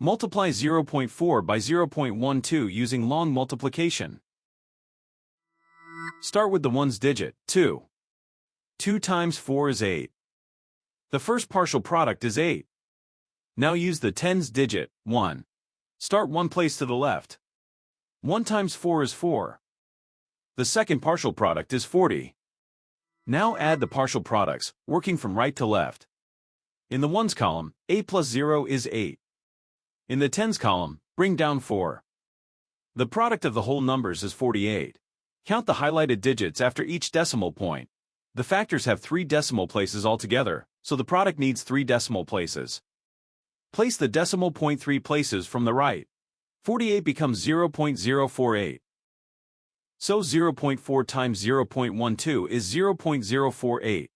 Multiply 0.4 by 0.12 using long multiplication. Start with the ones digit, 2. 2 times 4 is 8. The first partial product is 8. Now use the tens digit, 1. Start one place to the left. 1 times 4 is 4. The second partial product is 40. Now add the partial products, working from right to left. In the ones column, 8 plus 0 is 8. In the tens column, bring down 4. The product of the whole numbers is 48. Count the highlighted digits after each decimal point. The factors have 3 decimal places altogether, so the product needs 3 decimal places. Place the decimal point 3 places from the right. 48 becomes 0.048. So 0.4 times 0.12 is 0.048.